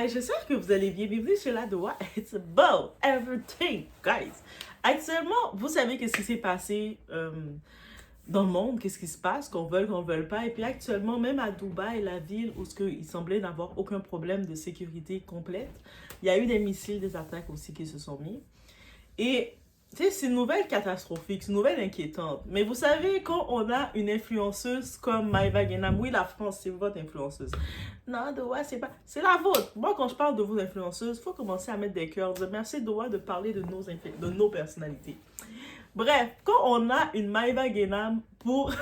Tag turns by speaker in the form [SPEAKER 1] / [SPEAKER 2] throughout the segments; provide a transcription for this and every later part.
[SPEAKER 1] J'espère que vous allez bien. Bienvenue sur la Doha. It's about everything, guys. Actuellement, vous savez qu'est-ce qui s'est passé dans le monde, qu'est-ce qui se passe, qu'on veuille pas. Et puis actuellement, même à Dubaï, la ville où il semblait n'avoir aucun problème de sécurité complète, il y a eu des missiles, des attaques aussi qui se sont mis. Et tu sais, c'est une nouvelle catastrophique, c'est une nouvelle inquiétante. Mais vous savez, quand on a une influenceuse comme Maïva Guénam, oui, la France, c'est votre influenceuse. Non, Doha, c'est pas... C'est la vôtre. Moi, quand je parle de vos influenceuses, il faut commencer à mettre des cœurs. Merci, Doha, de parler de nos personnalités. Bref, quand on a une Maïva Guénam pour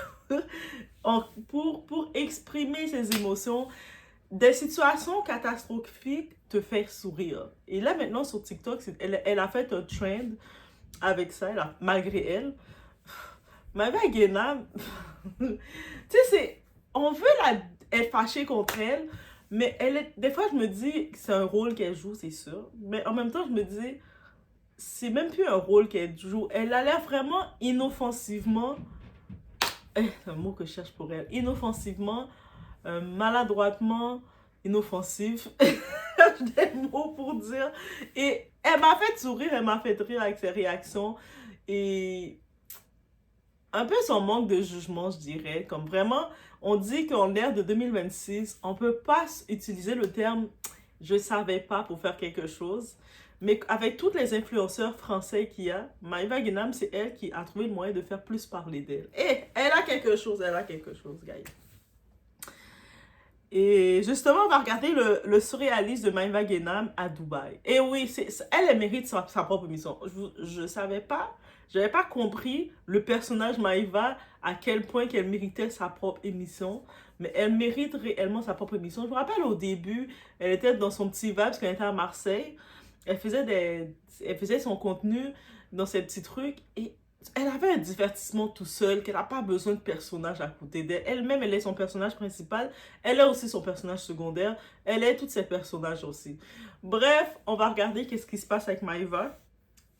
[SPEAKER 1] exprimer ses émotions, des situations catastrophiques te faire sourire. Et là, maintenant, sur TikTok, elle a fait un trend avec ça, malgré elle. Maïva Guénam, tu sais, on veut être fâché contre elle, mais des fois, je me dis que c'est un rôle qu'elle joue, c'est sûr. Mais en même temps, je me dis, c'est même plus un rôle qu'elle joue. Elle a l'air vraiment inoffensivement, c'est un mot que je cherche pour elle, inoffensivement, maladroitement, inoffensif. Des mots pour dire. Et elle m'a fait sourire, elle m'a fait rire avec ses réactions. Et un peu son manque de jugement, je dirais. Comme vraiment, on dit qu'en l'ère de 2026, on peut pas utiliser le terme « je savais pas » pour faire quelque chose. Mais avec tous les influenceurs français qu'il y a, Maïva Guénam, c'est elle qui a trouvé le moyen de faire plus parler d'elle. Et elle a quelque chose, guys. Et justement, on va regarder le surréalisme de Maïva Guénam à Dubaï. Et oui, elle mérite sa propre émission. Je savais pas, j'avais pas compris le personnage Maïva, à quel point qu'elle méritait sa propre émission. Mais elle mérite réellement sa propre émission. Je me rappelle au début, elle était dans son petit vibe parce qu'elle était à Marseille. Elle faisait son contenu dans ses petits trucs et elle avait un divertissement tout seul, qu'elle n'a pas besoin de personnage à côté d'elle. Elle-même, elle est son personnage principal. Elle est aussi son personnage secondaire. Elle est tous ses personnages aussi. Bref, on va regarder qu'est-ce qui se passe avec Maïva.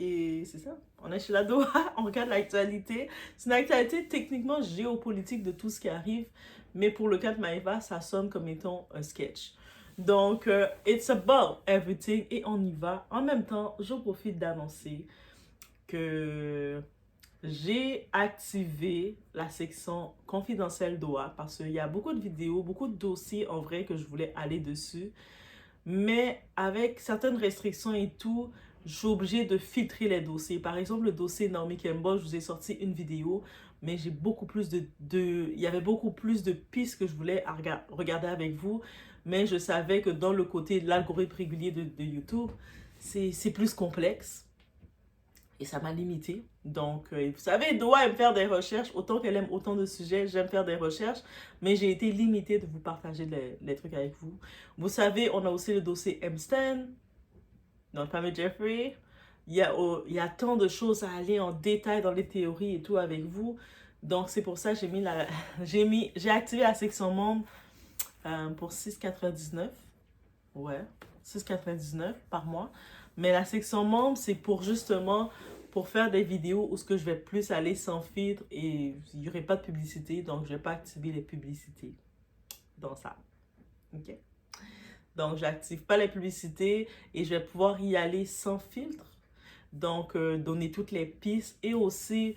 [SPEAKER 1] Et c'est ça. On est chez la Doha, on regarde l'actualité. C'est une actualité techniquement géopolitique de tout ce qui arrive. Mais pour le cas de Maïva, ça sonne comme étant un sketch. Donc, it's about everything. Et on y va. En même temps, je profite d'annoncer que j'ai activé la section confidentielle Doha parce qu'il y a beaucoup de vidéos, beaucoup de dossiers en vrai que je voulais aller dessus. Mais avec certaines restrictions et tout, je suis obligée de filtrer les dossiers. Par exemple, le dossier Naomi Campbell, je vous ai sorti une vidéo, mais j'ai beaucoup plus il y avait beaucoup plus de pistes que je voulais regarder avec vous. Mais je savais que dans le côté de l'algorithme régulier de YouTube, c'est plus complexe. Et ça m'a limité. Donc, vous savez, Doha aime faire des recherches. Autant qu'elle aime autant de sujets, j'aime faire des recherches. Mais j'ai été limitée de vous partager les trucs avec vous. Vous savez, on a aussi le dossier Epstein, notre fameux Jeffrey. Il y a tant de choses à aller en détail dans les théories et tout avec vous. Donc, c'est pour ça que j'ai activé la section membre pour 6,99. Ouais, 6,99 par mois. Mais la section membre, c'est pour justement pour faire des vidéos où je vais plus aller sans filtre et il n'y aurait pas de publicité. Donc, je ne vais pas activer les publicités dans ça. OK? Donc, je n'active pas les publicités et je vais pouvoir y aller sans filtre. Donc, donner toutes les pistes et aussi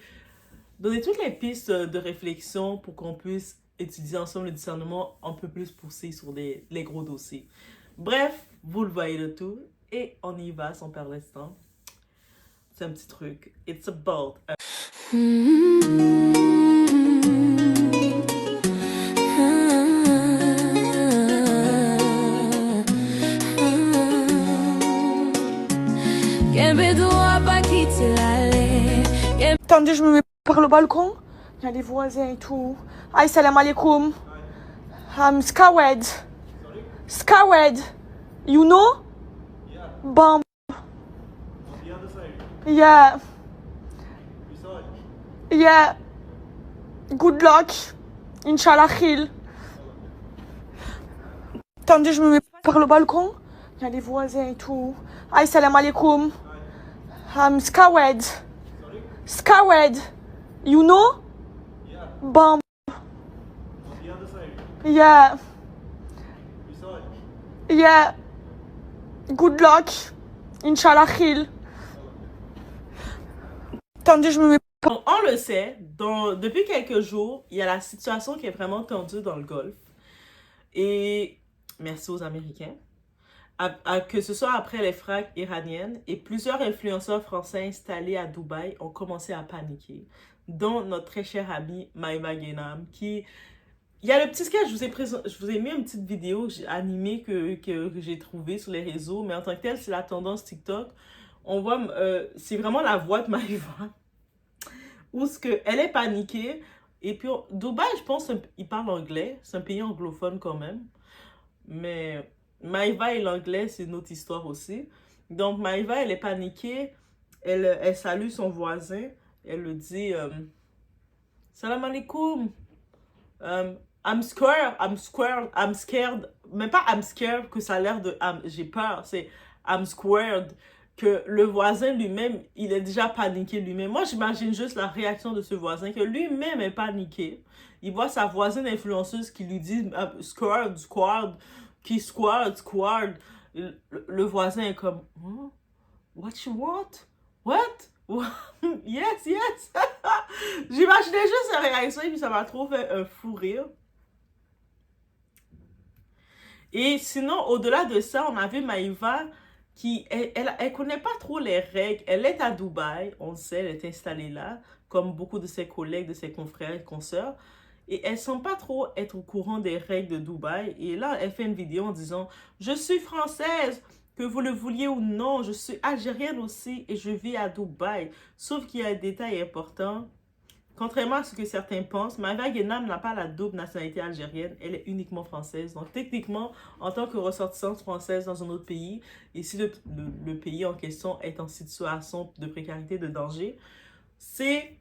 [SPEAKER 1] donner toutes les pistes de réflexion pour qu'on puisse utiliser ensemble le discernement un peu plus poussé sur les gros dossiers. Bref, vous le voyez le tout. Et on y va sans perdre le temps. C'est un petit truc. It's about...
[SPEAKER 2] Attendez, je me mets par le balcon. Il y a les voisins et tout. Aïe, salam alaikum. I'm scared. Scared. You know?
[SPEAKER 3] Yeah.
[SPEAKER 2] Bomb.
[SPEAKER 3] On the other side.
[SPEAKER 2] Yeah.
[SPEAKER 3] We saw it.
[SPEAKER 2] Yeah. Good luck. Inch'Allah khil. Attendez, je me mets par le balcon. Il y a les voisins et tout. Aïe, salam alaikum. I'm scared.
[SPEAKER 3] Sorry?
[SPEAKER 2] Scared. You know?
[SPEAKER 3] Yeah.
[SPEAKER 2] Bomb.
[SPEAKER 3] On the other side.
[SPEAKER 2] Yeah.
[SPEAKER 3] We saw it.
[SPEAKER 2] Yeah. Good luck. Inch'Allah khil. Attendez, je me mets...
[SPEAKER 1] Donc, on le sait, depuis quelques jours, il y a la situation qui est vraiment tendue dans le Golfe. Et merci aux Américains. Que ce soit après les frappes iraniennes, et plusieurs influenceurs français installés à Dubaï ont commencé à paniquer, dont notre très cher ami Maïva Guénam, qui... Il y a le petit sketch, je vous ai mis une petite vidéo animée que j'ai trouvée sur les réseaux, mais en tant que tel, c'est la tendance TikTok. On voit, c'est vraiment la voix de Maïva, où elle est paniquée. Et puis, Dubaï, je pense, il parle anglais, c'est un pays anglophone quand même, mais... Maïva et l'anglais, c'est une autre histoire aussi. Donc, Maïva, elle est paniquée. Elle salue son voisin. Elle lui dit Salam alaikum. I'm scared. Mais pas I'm scared, que ça a l'air de j'ai peur. C'est I'm squared. Que le voisin lui-même, il est déjà paniqué lui-même. Moi, j'imagine juste la réaction de ce voisin, que lui-même est paniqué. Il voit sa voisine influenceuse qui lui dit squad. Qui squad. Le voisin est comme, huh? What you want? What? Yes. J'imaginais juste sa réaction et puis ça m'a trop fait un fou rire. Et sinon, au-delà de ça, on a vu Maïva qui, elle connaît pas trop les règles. Elle est à Dubaï, on le sait, elle est installée là, comme beaucoup de ses collègues, de ses confrères et consoeurs. Et elle ne semble pas trop être au courant des règles de Dubaï. Et là, elle fait une vidéo en disant « Je suis française, que vous le vouliez ou non. Je suis algérienne aussi et je vis à Dubaï. » Sauf qu'il y a un détail important. Contrairement à ce que certains pensent, Maïva Guénam n'a pas la double nationalité algérienne. Elle est uniquement française. Donc, techniquement, en tant que ressortissante française dans un autre pays, et si le pays en question est en situation de précarité, de danger, c'est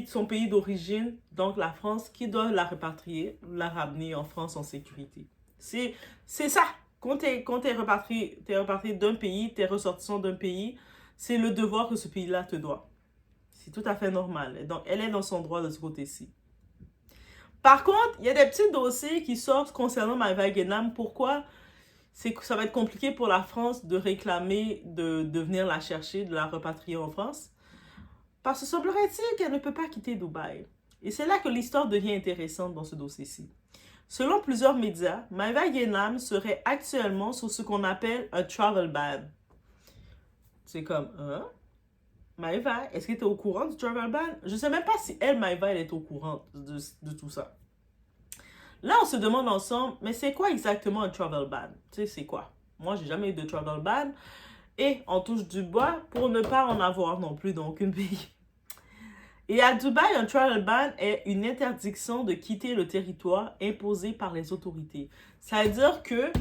[SPEAKER 1] son pays d'origine, donc la France, qui doit la répatrier, la ramener en France en sécurité. C'est ça. Quand t'es repatrié d'un pays, t'es ressortissant d'un pays, c'est le devoir que ce pays-là te doit. C'est tout à fait normal. Donc, elle est dans son droit de ce côté-ci. Par contre, il y a des petits dossiers qui sortent concernant Maïva Guénam. Pourquoi? C'est que ça va être compliqué pour la France de réclamer de venir la chercher, de la repatrier en France. Parce que semblerait-il qu'elle ne peut pas quitter Dubaï. Et c'est là que l'histoire devient intéressante dans ce dossier-ci. Selon plusieurs médias, Maïva Guénam serait actuellement sur ce qu'on appelle un travel ban. C'est comme, hein? Maïva, est-ce que tu es au courant du travel ban? Je ne sais même pas si Maïva, elle est au courant de tout ça. Là, on se demande ensemble, mais c'est quoi exactement un travel ban? Tu sais, c'est quoi? Moi, j'ai jamais eu de travel ban. Et on touche du bois pour ne pas en avoir non plus dans aucun pays. Et à Dubaï, un travel ban est une interdiction de quitter le territoire imposée par les autorités. Ça veut dire que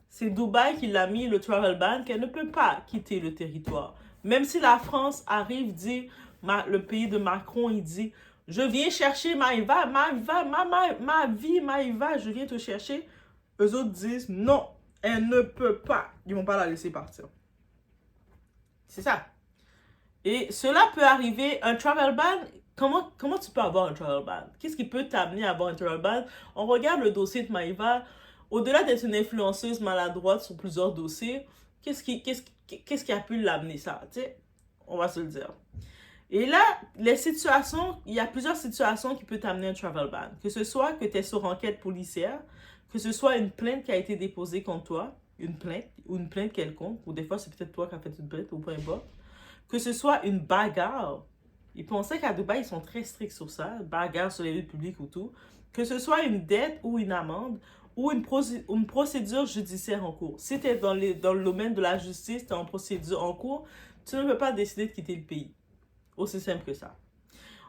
[SPEAKER 1] c'est Dubaï qui l'a mis le travel ban, qu'elle ne peut pas quitter le territoire. Même si la France arrive, dit, le pays de Macron, il dit, je viens chercher Maïva, ma vie, Maïva, je viens te chercher. Eux autres disent, non, elle ne peut pas. Ils ne vont pas la laisser partir. C'est ça. Et cela peut arriver, un travel ban, comment tu peux avoir un travel ban? Qu'est-ce qui peut t'amener à avoir un travel ban? On regarde le dossier de Maïva. Au-delà d'être une influenceuse maladroite sur plusieurs dossiers, qu'est-ce qui a pu l'amener ça? Tu sais, on va se le dire. Et là, il y a plusieurs situations qui peuvent t'amener un travel ban. Que ce soit que tu es sur enquête policière, que ce soit une plainte qui a été déposée contre toi, une plainte quelconque, ou des fois c'est peut-être toi qui as fait une plainte, ou peu importe, que ce soit une bagarre. Ils pensaient qu'à Dubaï, ils sont très stricts sur ça, bagarre sur les lieux publics ou tout, que ce soit une dette ou une amende, ou une procédure judiciaire en cours. Si tu es dans le domaine de la justice, tu es en procédure en cours, tu ne peux pas décider de quitter le pays. Aussi simple que ça.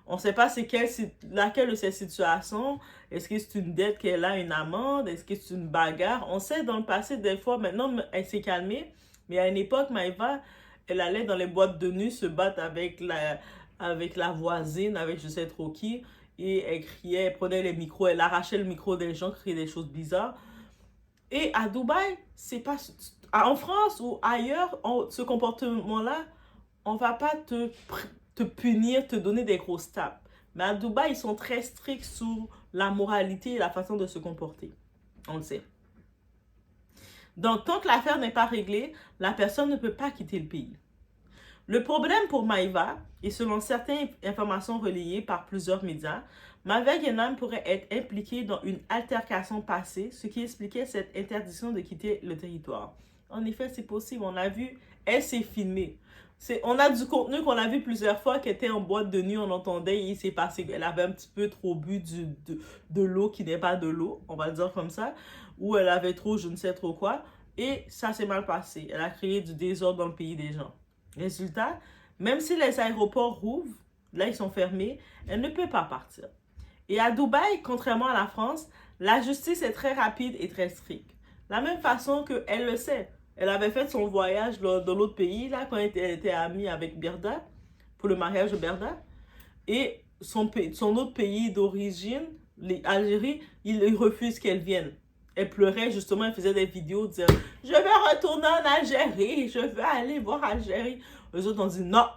[SPEAKER 1] On ne sait pas c'est laquelle de ces situations. Est-ce que c'est une dette qu'elle a, une amende? Est-ce que c'est une bagarre? On sait dans le passé, des fois, maintenant, elle s'est calmée. Mais à une époque, Maïva, elle allait dans les boîtes de nuit se battre avec la voisine, avec je sais trop qui. Et elle criait, elle prenait les micros, elle arrachait le micro des gens, criait des choses bizarres. Et à Dubaï, c'est pas... En France ou ailleurs, ce comportement-là, on va pas te punir, te donner des grosses tapes. Mais à Dubaï, ils sont très stricts sur la moralité et la façon de se comporter. On le sait. Donc, tant que l'affaire n'est pas réglée, la personne ne peut pas quitter le pays. Le problème pour Maïva, et selon certaines informations relayées par plusieurs médias, Maïva Guénam pourrait être impliquée dans une altercation passée, ce qui expliquait cette interdiction de quitter le territoire. En effet, c'est possible. On a vu, elle s'est filmée. On a du contenu qu'on a vu plusieurs fois, qui était en boîte de nuit, on entendait, et il s'est passé, elle avait un petit peu trop bu de l'eau qui n'est pas de l'eau, on va le dire comme ça, ou elle avait trop je ne sais trop quoi, et ça s'est mal passé. Elle a créé du désordre dans le pays des gens. Résultat, même si les aéroports rouvrent, là ils sont fermés, elle ne peut pas partir. Et à Dubaï, contrairement à la France, la justice est très rapide et très stricte. De la même façon qu'elle le sait. Elle avait fait son voyage dans l'autre pays, là, quand elle était amie avec Berda, pour le mariage de Berda. Et son autre pays d'origine, l'Algérie, il refuse qu'elle vienne. Elle pleurait, justement, elle faisait des vidéos, disant « Je vais retourner en Algérie, je veux aller voir Algérie. » Eux autres ont dit « Non. »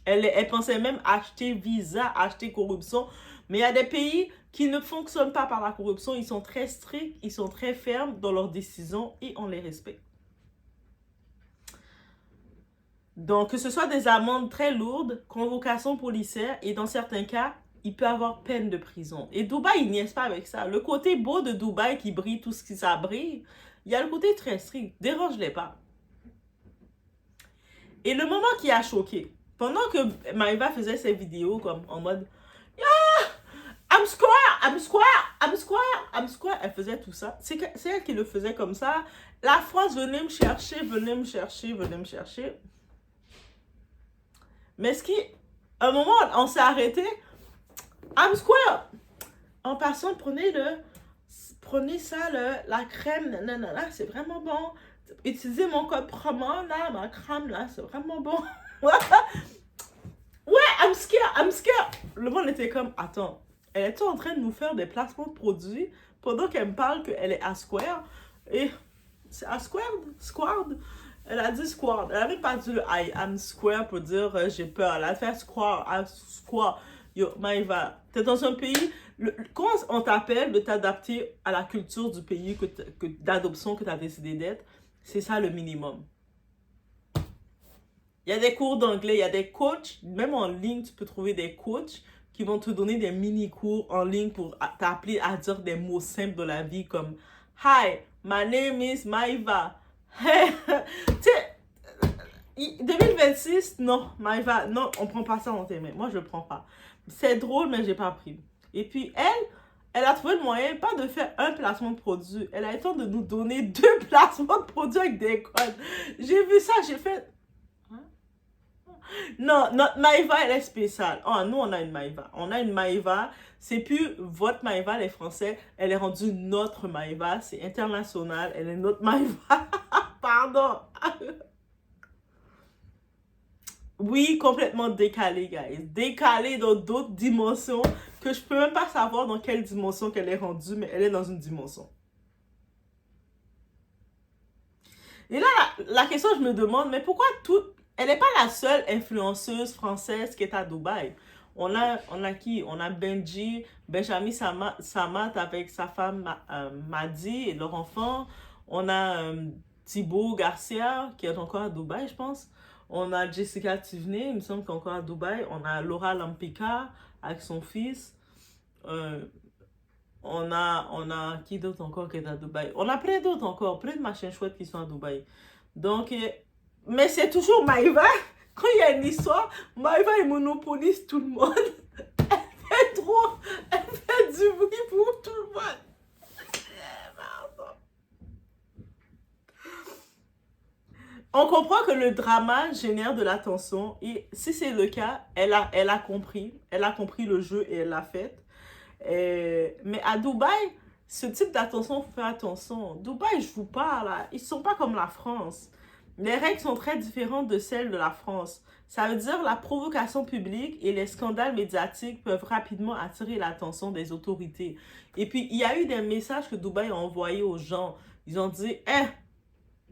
[SPEAKER 1] Elle pensait même acheter visa, acheter corruption. Mais il y a des pays qui ne fonctionnent pas par la corruption. Ils sont très stricts, ils sont très fermes dans leurs décisions et on les respecte. Donc, que ce soit des amendes très lourdes, convocation policière, et dans certains cas, il peut avoir peine de prison. Et Dubaï, il n'y est pas avec ça. Le côté beau de Dubaï qui brille, tout ce qui ça brille, il y a le côté très strict. Dérange-les pas. Et le moment qui a choqué, pendant que Maïva faisait ses vidéos comme en mode « Yeah! I'm square! I'm square! I'm square! I'm square! » Elle faisait tout ça. C'est elle qui le faisait comme ça. La France venait me chercher, venait me chercher, venait me chercher. Mais à un moment, on s'est arrêté. I'm square. En passant, prenez ça, la crème, nanana, c'est vraiment bon. Utilisez mon code promo, là, ma crème, là, c'est vraiment bon. Ouais, I'm scared. Le monde était comme, attends, elle est en train de nous faire des placements de produits pendant qu'elle me parle qu'elle est à Square. Et c'est à Squared. Elle a dit square. Elle n'avait pas dit le I am square pour dire j'ai peur. Elle a fait square. Yo, Maïva, t'es dans un pays. Quand on t'appelle de t'adapter à la culture du pays d'adoption que tu as décidé d'être, c'est ça le minimum. Il y a des cours d'anglais, il y a des coachs, même en ligne, tu peux trouver des coachs qui vont te donner des mini-cours en ligne pour t'appeler à dire des mots simples de la vie comme Hi, my name is Maïva. Hey, tu sais, 2026, non, Maïva, non, on prend pas ça dans tes mains. Moi, je prends pas. C'est drôle, mais j'ai pas pris. Et puis, elle a trouvé le moyen, pas de faire un placement de produit. Elle a eu le temps de nous donner 2 placements de produits avec des codes. J'ai vu ça, j'ai fait... Non, notre Maïva, elle est spéciale. Oh, nous, on a une Maïva. On a une Maïva. C'est plus votre Maïva, les Français. Elle est rendue notre Maïva. C'est international. Elle est notre Maïva. Pardon. Oui, complètement décalée, guys. Décalée dans d'autres dimensions que je peux même pas savoir dans quelle dimension qu'elle est rendue, mais elle est dans une dimension. Et là, la question, je me demande, mais pourquoi elle n'est pas la seule influenceuse française qui est à Dubaï. On a qui? On a Benjamin Samat avec sa femme Madi et leur enfant. On a Thibaut Garcia qui est encore à Dubaï, je pense. On a Jessica Tivney, il me semble qu'elle est encore à Dubaï. On a Laura Lampika avec son fils. On a qui d'autre encore qui est à Dubaï? On a plein d'autres encore, plein de machins chouettes qui sont à Dubaï. Donc, mais c'est toujours Maïva. Quand il y a une histoire, Maïva, elle monopolise tout le monde. Elle fait du bruit pour tout le monde. On comprend que le drama génère de l'attention et si c'est le cas, elle a compris le jeu et elle l'a fait. Mais à Dubaï, ce type d'attention, il faut faire attention. Dubaï, je vous parle, là, ils ne sont pas comme la France. Les règles sont très différentes de celles de la France. Ça veut dire la provocation publique et les scandales médiatiques peuvent rapidement attirer l'attention des autorités. Et puis, il y a eu des messages que Dubaï a envoyés aux gens. Ils ont dit,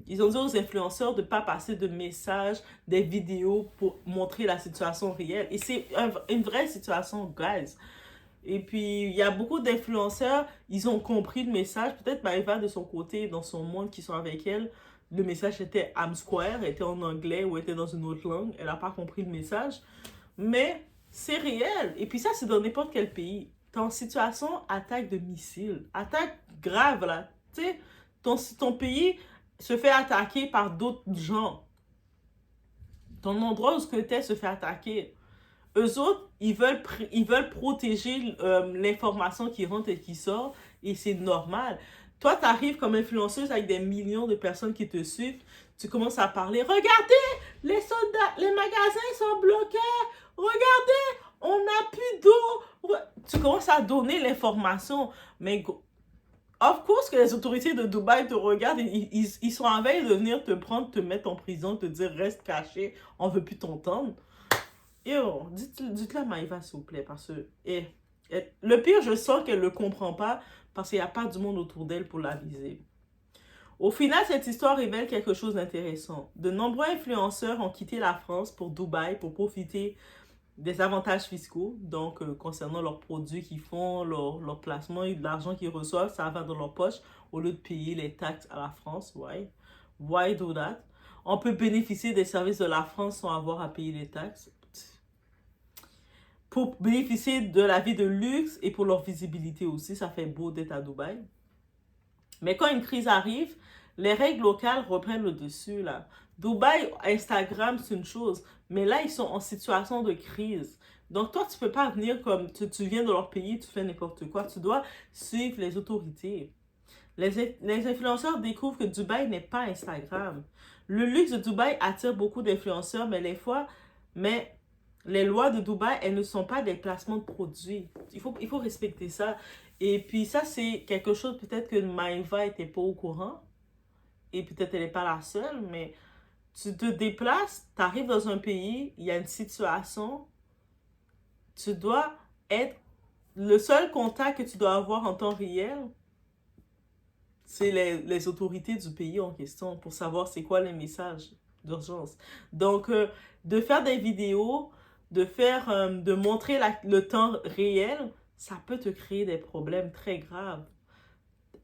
[SPEAKER 1] ils ont dit aux influenceurs de ne pas passer de messages, des vidéos pour montrer la situation réelle. Et c'est une vraie situation, guys. Et puis, il y a beaucoup d'influenceurs, ils ont compris le message. Peut-être Maëva, de son côté, dans son monde qui sont avec elle, le message était I'm Square, était en anglais ou était dans une autre langue. Elle n'a pas compris le message. Mais c'est réel. Et puis ça, c'est dans n'importe quel pays. T'es en situation attaque de missiles. Attaque grave, là. Tu sais, ton pays se fait attaquer par d'autres gens. Ton endroit où ce que t'es se fait attaquer. Eux autres, ils veulent protéger l'information qui rentre et qui sort, et c'est normal. Toi, tu arrives comme influenceuse avec des millions de personnes qui te suivent, tu commences à parler, regardez, les soldats, les magasins sont bloqués, regardez, on n'a plus d'eau. Tu commences à donner l'information, mais of course que les autorités de Dubaï te regardent, ils sont en veille de venir te prendre, te mettre en prison, te dire reste caché, on veut plus t'entendre. Yo, dites-le à Maïva, s'il vous plaît, parce que le pire, je sens qu'elle ne le comprend pas parce qu'il n'y a pas du monde autour d'elle pour l'aviser. Au final, cette histoire révèle quelque chose d'intéressant. De nombreux influenceurs ont quitté la France pour Dubaï pour profiter des avantages fiscaux, donc concernant leurs produits qu'ils font, leur placement et de l'argent qu'ils reçoivent, ça va dans leur poche au lieu de payer les taxes à la France. Why do that? On peut bénéficier des services de la France sans avoir à payer les taxes. Pour bénéficier de la vie de luxe et pour leur visibilité aussi, ça fait beau d'être à Dubaï. Mais quand une crise arrive, les règles locales reprennent le dessus, là. Dubaï, Instagram, c'est une chose, mais là, ils sont en situation de crise. Donc, toi, tu peux pas venir comme tu viens de leur pays, tu fais n'importe quoi. Tu dois suivre les autorités. Les influenceurs découvrent que Dubaï n'est pas Instagram. Le luxe de Dubaï attire beaucoup d'influenceurs, mais les lois de Dubaï, elles ne sont pas des placements de produits. Il faut respecter ça. Et puis ça, c'est quelque chose peut-être que Maëva n'était pas au courant. Et peut-être elle n'est pas la seule, mais tu te déplaces, tu arrives dans un pays, il y a une situation, tu dois être... Le seul contact que tu dois avoir en temps réel, c'est les autorités du pays en question pour savoir c'est quoi les messages d'urgence. Donc, de faire des vidéos, de montrer le temps réel, ça peut te créer des problèmes très graves.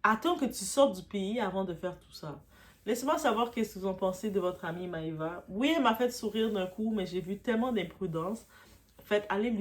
[SPEAKER 1] Attends que tu sortes du pays avant de faire tout ça. Laissez-moi savoir qu'est-ce que vous en pensez de votre amie Maëva. Oui, elle m'a fait sourire d'un coup, mais j'ai vu tellement d'imprudence. En fait, allez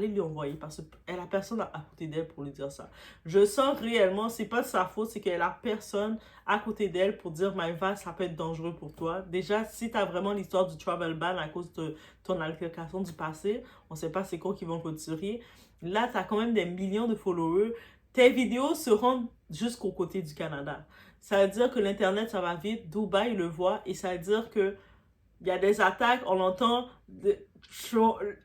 [SPEAKER 1] lui envoyer parce qu'elle a personne à côté d'elle pour lui dire ça. Je sens réellement, c'est pas de sa faute, c'est qu'elle a personne à côté d'elle pour dire Maëva, ça peut être dangereux pour toi. Déjà, si tu as vraiment l'histoire du travel ban à cause de ton altercation du passé, on sait pas c'est quoi qui vont retirer. Là, tu as quand même des millions de followers. Tes vidéos se rendent jusqu'au côté du Canada. Ça veut dire que l'Internet, ça va vite. Dubaï le voit et ça veut dire que il y a des attaques, on entend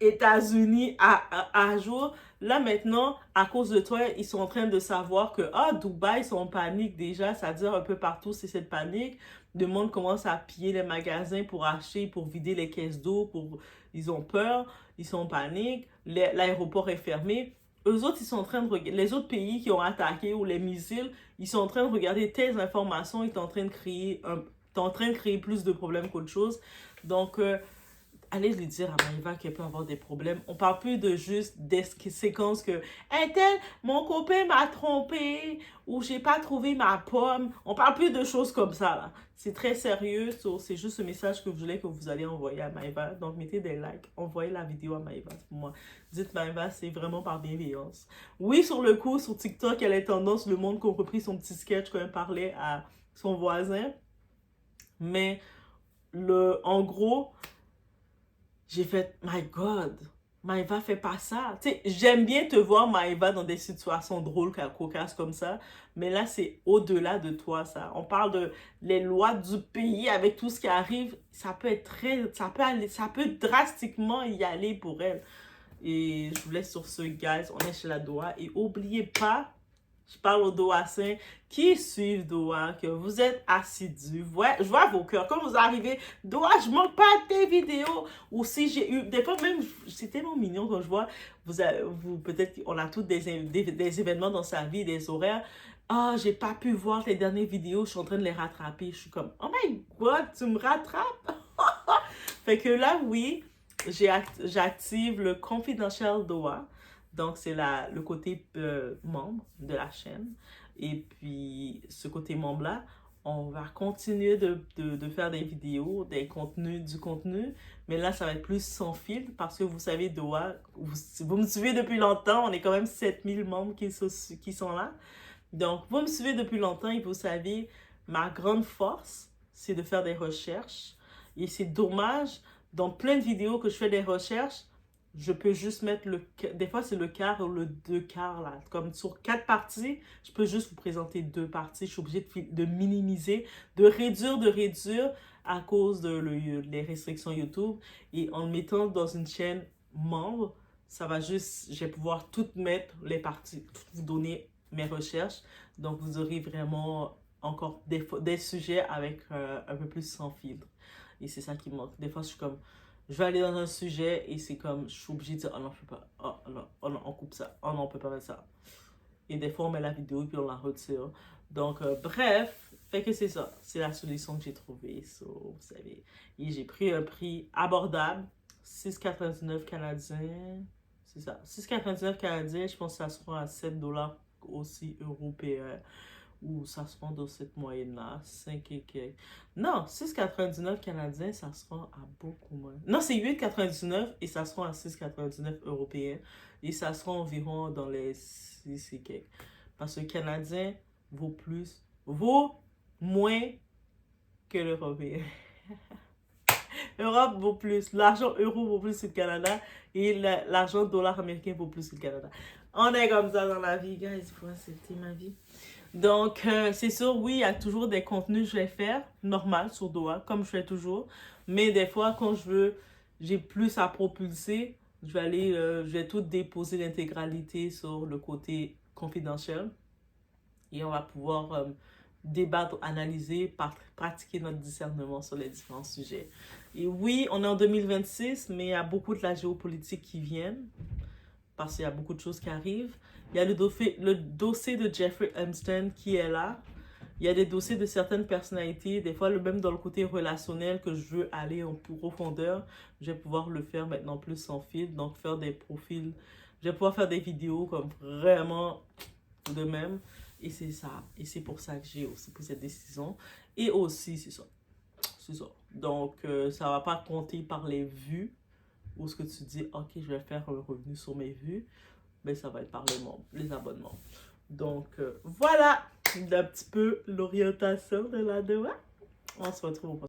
[SPEAKER 1] États-Unis à jour. Là maintenant, à cause de toi, ils sont en train de savoir que Dubaï, ils sont en panique déjà. Ça veut dire un peu partout, c'est cette panique. Le monde commence à piller les magasins pour acheter, pour vider les caisses d'eau. Ils ont peur, ils sont en panique. L'aéroport est fermé. Eux autres, ils sont en train de regarder, les autres pays qui ont attaqué ou les missiles, ils sont en train de regarder tes informations, ils sont en train de créer plus de problèmes qu'autre chose. Donc, allez lui dire à Maëva qu'elle peut avoir des problèmes. On parle plus de juste des séquences que mon copain m'a trompé ou j'ai pas trouvé ma pomme. On parle plus de choses comme ça là. C'est très sérieux. C'est juste ce message que je voulais que vous allez envoyer à Maëva. Donc mettez des likes, envoyez la vidéo à Maëva pour moi. Dites Maëva, c'est vraiment par bienveillance. Oui, sur le coup, sur TikTok, elle a tendance, le monde qui a repris son petit sketch quand elle parlait à son voisin. Mais en gros, j'ai fait, my God, Maëva fait pas ça. Tu sais, j'aime bien te voir, Maëva, dans des situations drôles, cocasses comme ça, mais là, c'est au-delà de toi, ça. On parle de les lois du pays avec tout ce qui arrive, ça peut être ça peut drastiquement y aller pour elle. Et je vous laisse sur ce, guys. On est chez la Doha. Et n'oubliez pas, je parle aux Dohaciens qui suivent Doha, que vous êtes assidus. Ouais, je vois vos cœurs. Quand vous arrivez, Doha, je manque pas de tes vidéos. Ou si j'ai eu, des fois même, c'est tellement mignon quand je vois, peut-être, on a tous des événements dans sa vie, des horaires. J'ai pas pu voir tes dernières vidéos, je suis en train de les rattraper. Je suis comme, oh my God, tu me rattrapes? Fait que là, oui, j'active le Confidential Doha. Donc, c'est le côté membre de la chaîne. Et puis, ce côté membre-là, on va continuer de faire des vidéos, du contenu. Mais là, ça va être plus sans fil parce que vous savez, Doha, vous me suivez depuis longtemps. On est quand même 7000 membres qui sont là. Donc, vous me suivez depuis longtemps et vous savez, ma grande force, c'est de faire des recherches. Et c'est dommage, dans plein de vidéos que je fais des recherches, je peux juste mettre des fois c'est le quart ou le deux quarts là. Comme sur 4 parties, je peux juste vous présenter 2 parties. Je suis obligée de minimiser, de réduire à cause les restrictions YouTube. Et en le mettant dans une chaîne membre, je vais pouvoir tout mettre les parties, tout vous donner mes recherches. Donc vous aurez vraiment encore des sujets avec un peu plus sans filtre. Et c'est ça qui manque. Des fois, je vais aller dans un sujet et c'est comme, je suis obligée de dire, oh non, je peux pas, oh non, oh non, on coupe ça, oh non, on peut pas mettre ça. Et des fois, on met la vidéo et puis on la retire. Donc, bref, fait que c'est ça. C'est la solution que j'ai trouvée. Vous savez. Et j'ai pris un prix abordable, 6,99 canadiens. C'est ça, 6,99 canadiens. Je pense que ça sera à 7 $ aussi européens. Ou ça se rend dans cette moyenne-là, 5 et quelques. Non, 6,99 canadiens, ça se rend à beaucoup moins. Non, c'est 8,99 et ça se rend à 6,99 européens. Et ça se rend environ dans les 6 et quelques. Parce que le canadien vaut moins que l'européen. L'Europe vaut plus, l'argent euro vaut plus que le Canada et l'argent dollar américain vaut plus que le Canada. On est comme ça dans la vie, guys. C'était ma vie. Donc, c'est sûr, oui, il y a toujours des contenus que je vais faire, normal, sur Doha, comme je fais toujours. Mais des fois, quand j'ai plus à propulser, je vais tout déposer l'intégralité sur le côté confidentiel. Et on va pouvoir débattre, analyser, pratiquer notre discernement sur les différents sujets. Et oui, on est en 2026, mais il y a beaucoup de la géopolitique qui viennent, parce qu'il y a beaucoup de choses qui arrivent. Il y a le dossier de Jeffrey Epstein qui est là. Il y a des dossiers de certaines personnalités, des fois même dans le côté relationnel que je veux aller en profondeur. Je vais pouvoir le faire maintenant plus sans fil, donc faire des profils. Je vais pouvoir faire des vidéos comme vraiment de même. Et c'est ça. Et c'est pour ça que j'ai aussi pris cette décision. Et aussi, c'est ça. C'est ça. Donc, ça ne va pas compter par les vues. Ou ce que tu dis, ok, je vais faire un revenu sur mes vues. Mais ça va être par les abonnements. Donc, voilà un petit peu l'orientation de la Doha. On se retrouve au prochain.